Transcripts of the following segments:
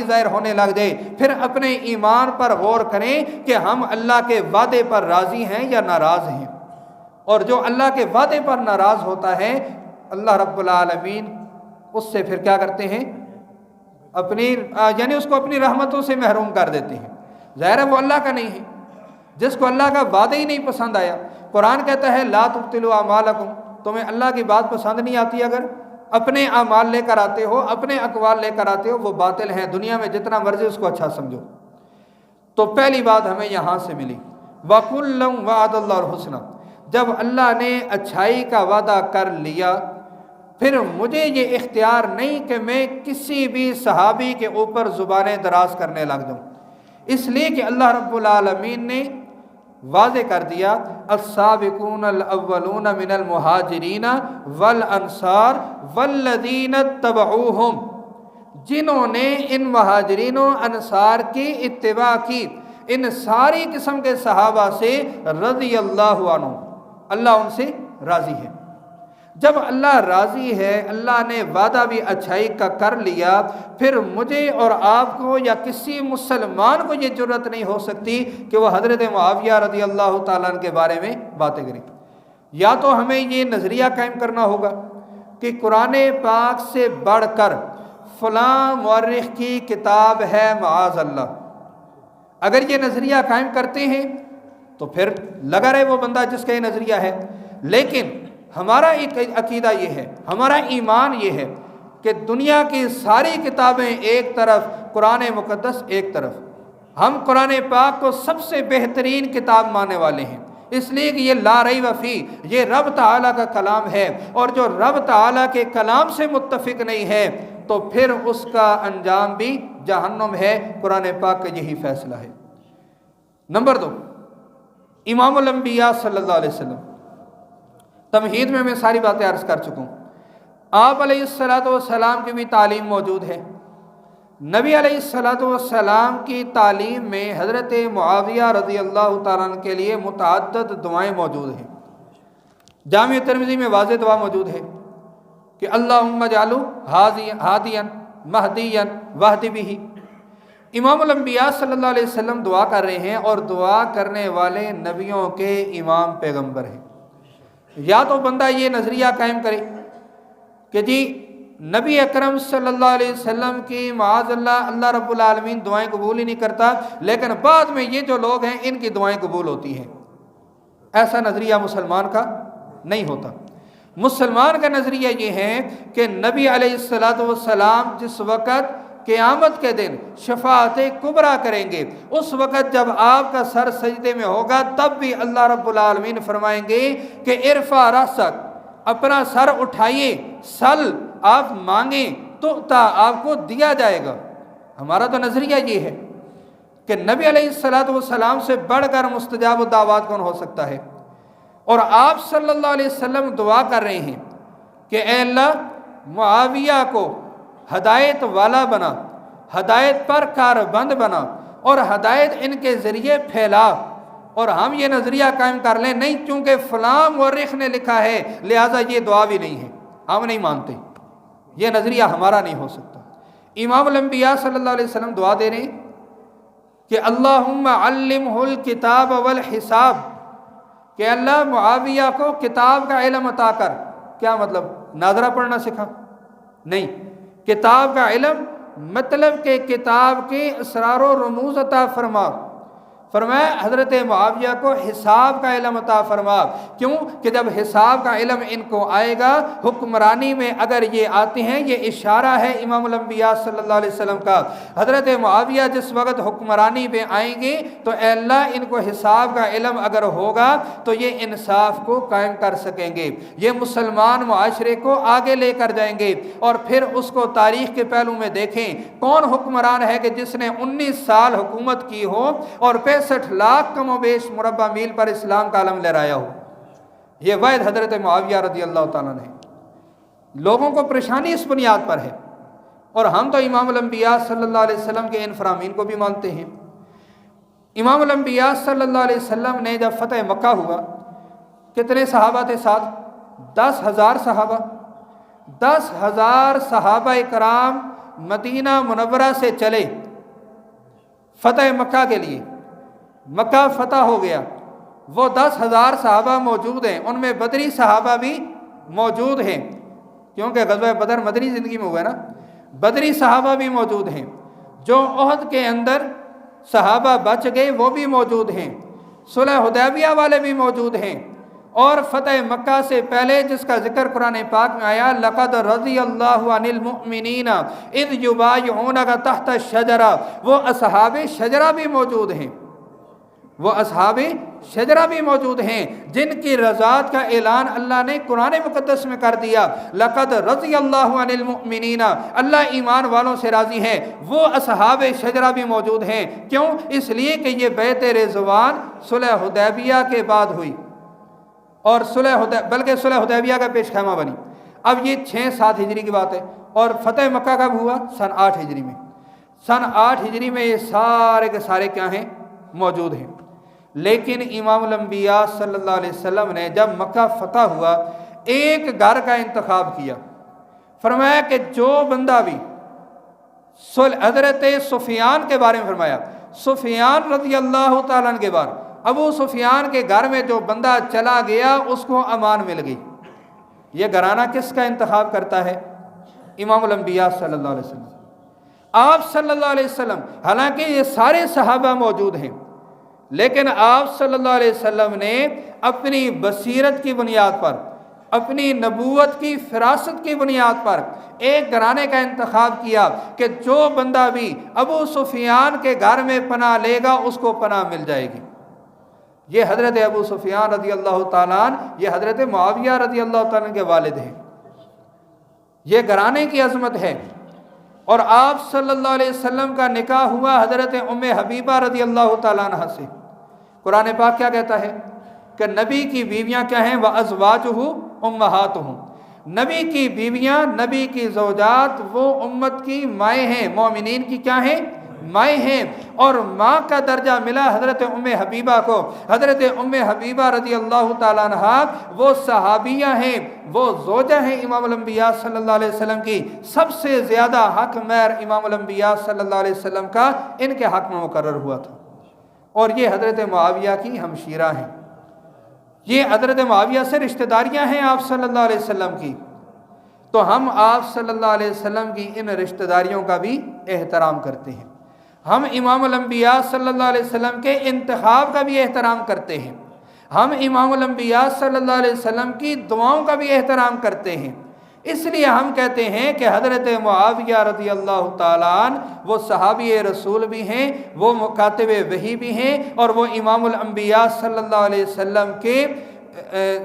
ظاہر ہونے لگ جائے، پھر اپنے ایمان پر غور کریں کہ ہم اللہ کے وعدے پر راضی ہیں یا ناراض ہیں۔ اور جو اللہ کے وعدے پر ناراض ہوتا ہے اللہ رب العالمین اس سے پھر کیا کرتے ہیں، یعنی اس کو اپنی رحمتوں سے محروم کر دیتے ہیں۔ ظاہر ہے وہ اللہ کا نہیں ہے، جس کو اللہ کا وعدہ ہی نہیں پسند آیا۔ قرآن کہتا ہے لا تبطلوا اعمالکم، تمہیں اللہ کی بات پسند نہیں آتی، اگر اپنے اعمال لے کر آتے ہو، اپنے اقوال لے کر آتے ہو، وہ باطل ہیں، دنیا میں جتنا مرضی اس کو اچھا سمجھو۔ تو پہلی بات ہمیں یہاں سے ملی وَكُلًّا وَعَدَ اللَّهُ الْحُسْنَى، جب اللہ نے اچھائی کا وعدہ کر لیا، پھر مجھے یہ اختیار نہیں کہ میں کسی بھی صحابی کے اوپر زبانیں دراز کرنے لگ جاؤں، اس لیے کہ اللہ رب العالمین نے واضح کر دیا السابقون الاولون من المہاجرین والانصار والذین اتبعوہم، جنہوں نے ان مہاجرین و انصار کی اتباع کی، ان ساری قسم کے صحابہ سے رضی اللہ عنہ، اللہ ان سے راضی ہے۔ جب اللہ راضی ہے، اللہ نے وعدہ بھی اچھائی کا کر لیا، پھر مجھے اور آپ کو یا کسی مسلمان کو یہ جرت نہیں ہو سکتی کہ وہ حضرت معاویہ رضی اللہ تعالیٰ عنہ کے بارے میں باتیں کریں۔ یا تو ہمیں یہ نظریہ قائم کرنا ہوگا کہ قرآن پاک سے بڑھ کر فلاں مورخ کی کتاب ہے معاذ اللہ، اگر یہ نظریہ قائم کرتے ہیں تو پھر لگا رہے وہ بندہ جس کا یہ نظریہ ہے۔ لیکن ہمارا ایک عقیدہ یہ ہے، ہمارا ایمان یہ ہے کہ دنیا کی ساری کتابیں ایک طرف، قرآن مقدس ایک طرف، ہم قرآن پاک کو سب سے بہترین کتاب ماننے والے ہیں، اس لیے کہ یہ لا ریب فیہ، یہ رب تعالیٰ کا کلام ہے، اور جو رب تعالیٰ کے کلام سے متفق نہیں ہے تو پھر اس کا انجام بھی جہنم ہے۔ قرآن پاک کا یہی فیصلہ ہے۔ نمبر 2، امام الانبیاء صلی اللہ علیہ وسلم، تمہید میں میں ساری باتیں عرض کر چکا ہوں۔ آپ علیہ السلام کی بھی تعلیم موجود ہے۔ نبی علیہ السلام کی تعلیم میں حضرت معاویہ رضی اللہ تعالیٰ عنہ کے لیے متعدد دعائیں موجود ہیں۔ جامع ترمذی میں واضح دعا موجود ہے کہ اللہم اجعلہ ہادیا مہدیا واہد بہ۔ امام الانبیاء صلی اللہ علیہ وسلم دعا کر رہے ہیں، اور دعا کرنے والے نبیوں کے امام پیغمبر ہیں۔ یا تو بندہ یہ نظریہ قائم کرے کہ جی نبی اکرم صلی اللہ علیہ وسلم کی معاذ اللہ رب العالمین دعائیں قبول ہی نہیں کرتا، لیکن بعد میں یہ جو لوگ ہیں ان کی دعائیں قبول ہوتی ہیں۔ ایسا نظریہ مسلمان کا نہیں ہوتا۔ مسلمان کا نظریہ یہ ہے کہ نبی علیہ السلام جس وقت قیامت کے دن شفاعت کبریٰ کریں گے، اس وقت جب آپ کا سر سجدے میں ہوگا، تب بھی اللہ رب العالمین فرمائیں گے کہ ارفع رأسک، اپنا سر اٹھائیے، سل، آپ مانگیں تو آپ کو دیا جائے گا۔ ہمارا تو نظریہ یہ ہے کہ نبی علیہ السلام سے بڑھ کر مستجاب الدعوات کون ہو سکتا ہے، اور آپ صلی اللہ علیہ وسلم دعا کر رہے ہیں کہ اے اللہ معاویہ کو ہدایت والا بنا، ہدایت پر کاربند بنا، اور ہدایت ان کے ذریعے پھیلا۔ اور ہم یہ نظریہ قائم کر لیں نہیں چونکہ فلاں مورخ نے لکھا ہے لہٰذا یہ دعا بھی نہیں ہے، ہم نہیں مانتے، یہ نظریہ ہمارا نہیں ہو سکتا۔ امام الانبیاء صلی اللہ علیہ وسلم دعا دے رہے ہیں کہ اللہم علمہ الکتاب والحساب، کہ اللہ معاویہ کو کتاب کا علم عطا کر۔ کیا مطلب؟ ناظرہ پڑھنا سکھا؟ نہیں، کتاب کا علم مطلب کہ کتاب کے اسرار و رموز عطا فرما۔ فرمایا حضرت معاویہ کو حساب کا علم عطا فرما، کیوں کہ جب حساب کا علم ان کو آئے گا، حکمرانی میں اگر یہ آتے ہیں، یہ اشارہ ہے امام الانبیاء صلی اللہ علیہ وسلم کا، حضرت معاویہ جس وقت حکمرانی میں آئیں گے تو اے اللہ ان کو حساب کا علم اگر ہوگا تو یہ انصاف کو قائم کر سکیں گے، یہ مسلمان معاشرے کو آگے لے کر جائیں گے۔ اور پھر اس کو تاریخ کے پہلو میں دیکھیں، کون حکمران ہے کہ جس نے 19 سال حکومت کی ہو اور 65 لاکھ کم و بیش مربع میل پر اسلام کا علم لہرایا ہو؟ یہ واحد حضرت معاویہ رضی اللہ تعالیٰ نے۔ لوگوں کو پریشانی اس بنیاد پر ہے، اور ہم تو امام الانبیاء صلی اللہ علیہ وسلم کے ان فرامین کو بھی مانتے ہیں۔ امام الانبیاء صلی اللہ علیہ وسلم نے جب فتح مکہ ہوا، کتنے صحابہ تھے ساتھ؟ 10,000 صحابہ۔ 10,000 صحابہ کرام مدینہ منورہ سے چلے فتح مکہ کے لیے، مکہ فتح ہو گیا، وہ 10,000 صحابہ موجود ہیں، ان میں بدری صحابہ بھی موجود ہیں، کیونکہ غزوہ بدر مدنی زندگی میں ہوا ہے نا، بدری صحابہ بھی موجود ہیں، جو احد کے اندر صحابہ بچ گئے وہ بھی موجود ہیں، صلح حدیبیہ والے بھی موجود ہیں، اور فتح مکہ سے پہلے جس کا ذکر قرآن پاک میں آیا لقد رضی اللہ عن المؤمنین اذ یبایعونک تحت الشجرہ، وہ اصحاب شجرہ بھی موجود ہیں، وہ اصحاب شجرہ بھی موجود ہیں جن کی رضاعت کا اعلان اللہ نے قرآن مقدس میں کر دیا، لقد رضی اللہ عن المؤمنین، اللہ ایمان والوں سے راضی ہے، وہ اصحاب شجرہ بھی موجود ہیں۔ کیوں؟ اس لیے کہ یہ بیعت رضوان صلح حدیبیہ کے بعد ہوئی، اور بلکہ صلح حدیبیہ کا پیش خیمہ بنی۔ اب یہ 6-7 ہجری کی بات ہے، اور فتح مکہ کب ہوا؟ سن 8 ہجری میں۔ سن 8 ہجری میں یہ سارے کے سارے کیا ہیں؟ موجود ہیں۔ لیکن امام الانبیاء صلی اللہ علیہ وسلم نے جب مکہ فتح ہوا ایک گھر کا انتخاب کیا، فرمایا کہ جو بندہ بھی حضرت سفیان کے بارے میں فرمایا، سفیان رضی اللہ تعالیٰ عنہ کے بارے، ابو سفیان کے گھر میں جو بندہ چلا گیا اس کو امان مل گئی۔ یہ گھرانہ کس کا انتخاب کرتا ہے؟ امام الانبیاء صلی اللہ علیہ وسلم۔ آپ صلی اللہ علیہ وسلم، حالانکہ یہ سارے صحابہ موجود ہیں، لیکن آپ صلی اللہ علیہ وسلم نے اپنی بصیرت کی بنیاد پر، اپنی نبوت کی فراست کی بنیاد پر ایک گھرانے کا انتخاب کیا کہ جو بندہ بھی ابو سفیان کے گھر میں پناہ لے گا اس کو پناہ مل جائے گی۔ یہ حضرت ابو سفیان رضی اللہ تعالیٰ عنہ، یہ حضرت معاویہ رضی اللہ تعالیٰ عنہ کے والد ہیں۔ یہ گھرانے کی عظمت ہے۔ اور آپ صلی اللہ علیہ وسلم کا نکاح ہوا حضرت ام حبیبہ رضی اللہ تعالیٰ عنہ سے۔ قرآن پاک کیا کہتا ہے کہ نبی کی بیویاں کیا ہیں؟ وَأَزْوَاجُهُ أُمَّهَاتُهُمْ، نبی کی بیویاں، نبی کی زوجات وہ امت کی مائیں ہیں، مومنین کی کیا ہیں؟ مائیں ہیں۔ اور ماں کا درجہ ملا حضرت ام حبیبہ کو۔ حضرت ام حبیبہ رضی اللہ تعالیٰ عنہ وہ صحابیہ ہیں، وہ زوجہ ہیں امام الانبیاء صلی اللہ علیہ وسلم کی۔ سب سے زیادہ حق مہر امام الانبیاء صلی اللہ علیہ وسلم کا ان کے حق میں مقرر ہوا تھا، اور یہ حضرت معاویہ کی ہمشیرہ ہیں۔ یہ حضرت معاویہ سے رشتہ داریاں ہیں آپ صلی اللہ علیہ وسلم کی، تو ہم آپ صلی اللہ علیہ وسلم کی ان رشتہ داریوں کا بھی احترام کرتے ہیں۔ ہم امام الانبیاء صلی اللہ علیہ وسلم کے انتخاب کا بھی احترام کرتے ہیں۔ ہم امام الانبیاء صلی اللہ علیہ وسلم کی دعاؤں کا بھی احترام کرتے ہیں۔ اس لیے ہم کہتے ہیں کہ حضرت معاویہ رضی اللہ تعالیٰ عنہ وہ صحابی رسول بھی ہیں، وہ مکاتب وحی بھی ہیں، اور وہ امام الانبیاء صلی اللہ علیہ وسلم کے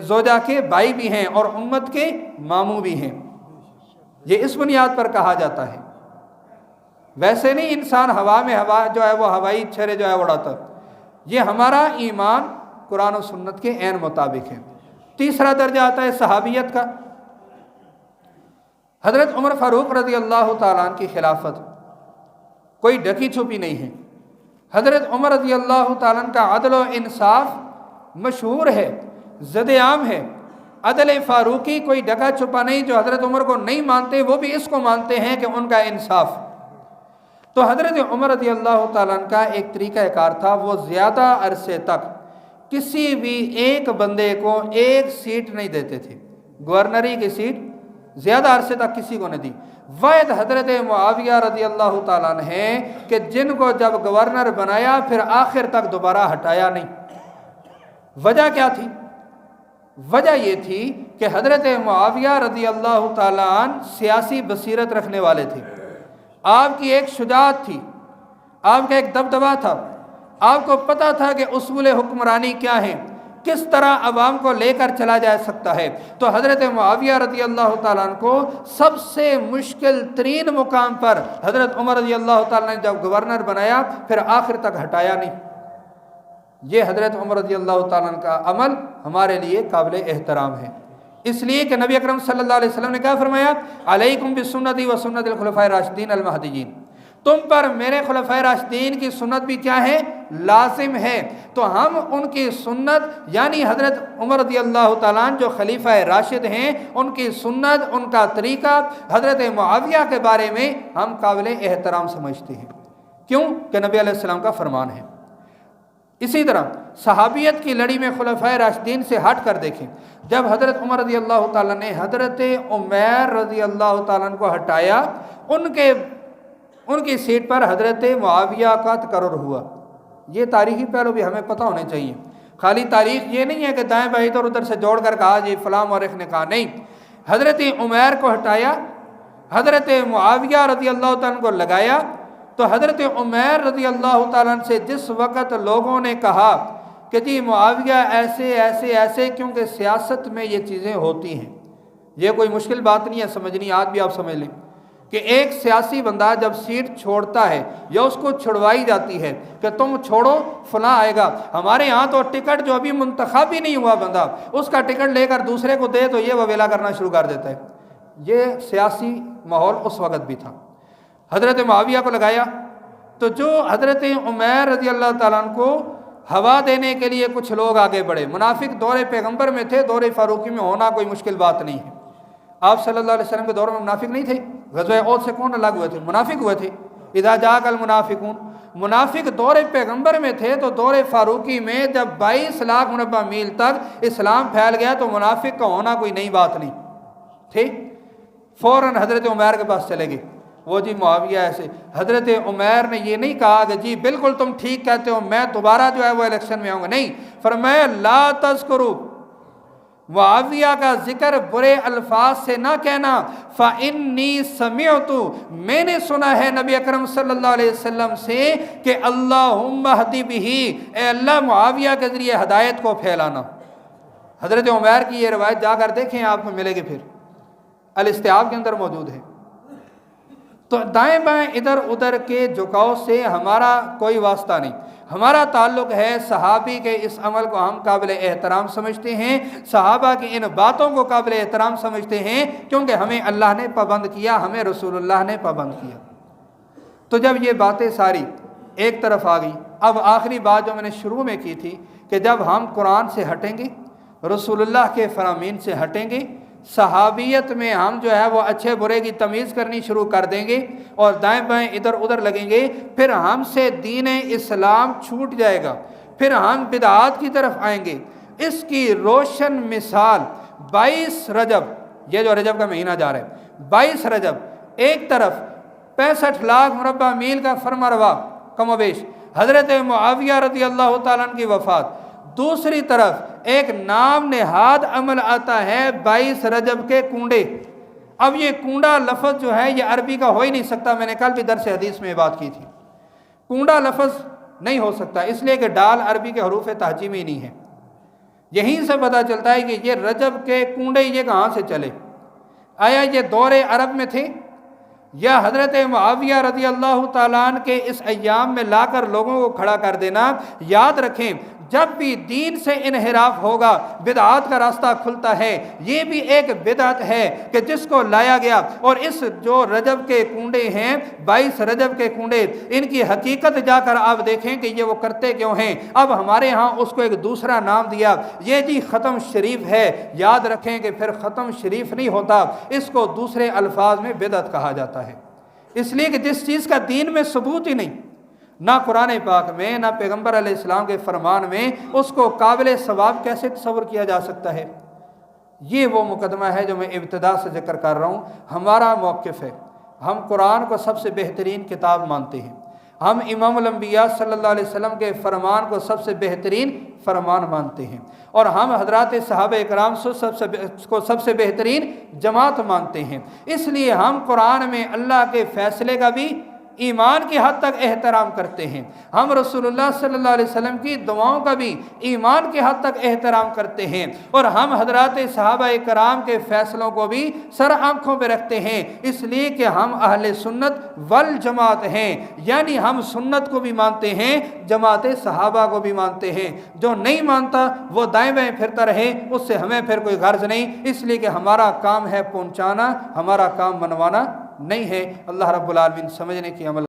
زوجہ کے بھائی بھی ہیں، اور امت کے ماموں بھی ہیں۔ یہ اس بنیاد پر کہا جاتا ہے۔ ویسے نہیں انسان ہوا میں جو ہے وہ ہوائی چھرے جو ہے اڑاتا، یہ ہمارا ایمان قرآن و سنت کے عین مطابق ہے۔ تیسرا درجہ آتا ہے صحابیت کا۔ حضرت عمر فاروق رضی اللہ تعالیٰ عنہ کی خلافت کوئی ڈھکی چھپی نہیں ہے۔ حضرت عمر رضی اللہ تعالیٰ عنہ کا عدل و انصاف مشہور ہے، زد عام ہے۔ عدل فاروقی کوئی ڈھکا چھپا نہیں، جو حضرت عمر کو نہیں مانتے وہ بھی اس کو مانتے ہیں کہ ان کا انصاف۔ تو حضرت عمر رضی اللہ تعالیٰ عنہ کا ایک طریقہ کار تھا، وہ زیادہ عرصے تک کسی بھی ایک بندے کو ایک سیٹ نہیں دیتے تھے، گورنری کی سیٹ زیادہ عرصے تک کسی کو نہیں دی۔ واحد حضرت معاویہ رضی اللہ تعالیٰ عنہ ہیں کہ جن کو جب گورنر بنایا پھر آخر تک دوبارہ ہٹایا نہیں۔ وجہ کیا تھی؟ وجہ یہ تھی کہ حضرت معاویہ رضی اللہ تعالیٰ عنہ سیاسی بصیرت رکھنے والے تھے، آپ کی ایک شجاعت تھی، آپ کا ایک دبدبہ تھا، آپ کو پتہ تھا کہ اصول حکمرانی کیا ہیں، کس طرح عوام کو لے کر چلا جا سکتا ہے۔ تو حضرت معاویہ رضی اللہ تعالیٰ عنہ کو سب سے مشکل ترین مقام پر حضرت عمر رضی اللہ تعالیٰ نے جب گورنر بنایا پھر آخر تک ہٹایا نہیں۔ یہ حضرت عمر رضی اللہ تعالیٰ عنہ کا عمل ہمارے لیے قابل احترام ہے، اس لیے کہ نبی اکرم صلی اللہ علیہ وسلم نے کیا فرمایا؟ علیکم بسنتی و سنت الخلفاء الراشدین المہدیین، تم پر میرے خلفائے راشدین کی سنت بھی کیا ہے؟ لازم ہے۔ تو ہم ان کی سنت یعنی حضرت عمر رضی اللہ تعالیٰ عنہ جو خلیفہ راشد ہیں، ان کی سنت، ان کا طریقہ حضرت معاویہ کے بارے میں ہم قابل احترام سمجھتے ہیں۔ کیوں؟ کہ نبی علیہ السلام کا فرمان ہے۔ اسی طرح صحابیت کی لڑی میں خلفائے راشدین سے ہٹ کر دیکھیں، جب حضرت عمر رضی اللہ تعالیٰ نے حضرت عمیر رضی اللہ تعالیٰ کو ہٹایا، ان کی سیٹ پر حضرت معاویہ کا تقرر ہوا۔ یہ تاریخی پہلو بھی ہمیں پتہ ہونے چاہیے۔ خالی تاریخ یہ نہیں ہے کہ دائیں بائیں ادھر ادھر سے جوڑ کر کہا جی فلاں مورخ نے کہا، نہیں، حضرت عمیر کو ہٹایا، حضرت معاویہ رضی اللہ تعالیٰ کو لگایا۔ تو حضرت عمیر رضی اللہ تعالیٰ سے جس وقت لوگوں نے کہا کہ جی معاویہ ایسے ایسے ایسے، کیونکہ سیاست میں یہ چیزیں ہوتی ہیں، یہ کوئی مشکل بات نہیں ہے سمجھنی، آج بھی آپ سمجھ لیں کہ ایک سیاسی بندہ جب سیٹ چھوڑتا ہے یا اس کو چھڑوائی جاتی ہے کہ تم چھوڑو فلاں آئے گا، ہمارے ہاں تو ٹکٹ جو ابھی منتخب ہی نہیں ہوا بندہ، اس کا ٹکٹ لے کر دوسرے کو دے تو یہ وویلا کرنا شروع کر دیتا ہے۔ یہ سیاسی ماحول اس وقت بھی تھا۔ حضرت معاویہ کو لگایا تو جو حضرت عمیر رضی اللہ تعالیٰ عنہ کو ہوا دینے کے لیے کچھ لوگ آگے بڑھے۔ منافق دور پیغمبر میں تھے، دور فاروقی میں ہونا کوئی مشکل بات نہیں ہے۔ آپ صلی اللہ علیہ وسلم کے دور میں منافق نہیں تھے؟ غزوہ احد سے کون الگ ہوئے تھے؟ منافق ہوئے تھے۔ اذا جاء المنافقون، منافق دور پیغمبر میں تھے، تو دور فاروقی میں جب 22 لاکھ مربع میل تک اسلام پھیل گیا تو منافق کا ہونا کوئی نئی بات نہیں تھے۔ فوراً حضرت عمیر کے پاس چلے گئے، وہ جی معاویہ ایسے۔ حضرت عمیر نے یہ نہیں کہا کہ جی بالکل تم ٹھیک کہتے ہو، میں دوبارہ جو ہے وہ الیکشن میں آؤں گا، نہیں، فرمایا لا تذکروا، معاویہ کا ذکر برے الفاظ سے نہ کہنا، فَإِنِّي سَمِعْتُ، میں نے سنا ہے نبی اکرم صلی اللہ علیہ وسلم سے کہ اللہم اہدی بہ، اے اللہ معاویہ کے ذریعے ہدایت کو پھیلانا۔ حضرت عمیر کی یہ روایت جا کر دیکھیں، آپ کو ملے گی، پھر الاستیاب کے اندر موجود ہے۔ تو دائیں بائیں ادھر ادھر کے جھکاؤ سے ہمارا کوئی واسطہ نہیں، ہمارا تعلق ہے صحابی کے اس عمل کو ہم قابل احترام سمجھتے ہیں، صحابہ کی ان باتوں کو قابل احترام سمجھتے ہیں، کیونکہ ہمیں اللہ نے پابند کیا، ہمیں رسول اللہ نے پابند کیا۔ تو جب یہ باتیں ساری ایک طرف آ گئی، اب آخری بات جو میں نے شروع میں کی تھی کہ جب ہم قرآن سے ہٹیں گے، رسول اللہ کے فرامین سے ہٹیں گے، صحابیت میں ہم جو ہے وہ اچھے برے کی تمیز کرنی شروع کر دیں گے اور دائیں بائیں ادھر ادھر لگیں گے، پھر ہم سے دین اسلام چھوٹ جائے گا، پھر ہم بدعات کی طرف آئیں گے۔ اس کی روشن مثال 22 رجب، یہ جو رجب کا مہینہ جا رہا ہے، 22 رجب، ایک طرف 65 لاکھ مربع میل کا فرما روا کم و بیش حضرت معاویہ رضی اللہ تعالیٰ عنہ کی وفات، دوسری طرف ایک نام نہاد عمل آتا ہے 22 رجب کے کنڈے۔ اب یہ کنڈا لفظ جو ہے یہ عربی کا ہو ہی نہیں سکتا، میں نے کل بھی درس حدیث میں بات کی تھی، کنڈا لفظ نہیں ہو سکتا، اس لیے کہ ڈال عربی کے حروف تہجیمی نہیں ہے۔ یہیں سے پتہ چلتا ہے کہ یہ رجب کے کنڈے یہ کہاں سے چلے، آیا یہ دور عرب میں تھے یا حضرت معاویہ رضی اللہ تعالیٰ عنہ کے اس ایام میں لا کر لوگوں کو کھڑا کر دینا۔ یاد رکھیں جب بھی دین سے انحراف ہوگا بدعات کا راستہ کھلتا ہے، یہ بھی ایک بدعت ہے کہ جس کو لایا گیا، اور اس جو رجب کے کنڈے ہیں 22 رجب کے کنڈے، ان کی حقیقت جا کر آپ دیکھیں کہ یہ وہ کرتے کیوں ہیں۔ اب ہمارے ہاں اس کو ایک دوسرا نام دیا، یہ جی ختم شریف ہے، یاد رکھیں کہ پھر ختم شریف نہیں ہوتا، اس کو دوسرے الفاظ میں بدعت کہا جاتا ہے، اس لیے کہ جس چیز کا دین میں ثبوت ہی نہیں، نہ قرآن پاک میں نہ پیغمبر علیہ السلام کے فرمان میں، اس کو قابل ثواب کیسے تصور کیا جا سکتا ہے۔ یہ وہ مقدمہ ہے جو میں ابتدا سے ذکر کر رہا ہوں۔ ہمارا موقف ہے، ہم قرآن کو سب سے بہترین کتاب مانتے ہیں، ہم امام الانبیاء صلی اللہ علیہ وسلم کے فرمان کو سب سے بہترین فرمان مانتے ہیں، اور ہم حضرات صحابہ اکرام کو سب سے بہترین جماعت مانتے ہیں۔ اس لیے ہم قرآن میں اللہ کے فیصلے کا بھی ایمان کی حد تک احترام کرتے ہیں، ہم رسول اللہ صلی اللہ علیہ وسلم کی دعاؤں کا بھی ایمان کی حد تک احترام کرتے ہیں، اور ہم حضرات صحابہ کرام کے فیصلوں کو بھی سر آنکھوں پہ رکھتے ہیں، اس لیے کہ ہم اہل سنت والجماعت ہیں، یعنی ہم سنت کو بھی مانتے ہیں، جماعت صحابہ کو بھی مانتے ہیں۔ جو نہیں مانتا وہ دائیں بائیں پھرتا رہے، اس سے ہمیں پھر کوئی غرض نہیں، اس لیے کہ ہمارا کام ہے پہنچانا، ہمارا کام منوانا نہیں ہے۔ اللہ رب العالمین سمجھنے کی عمل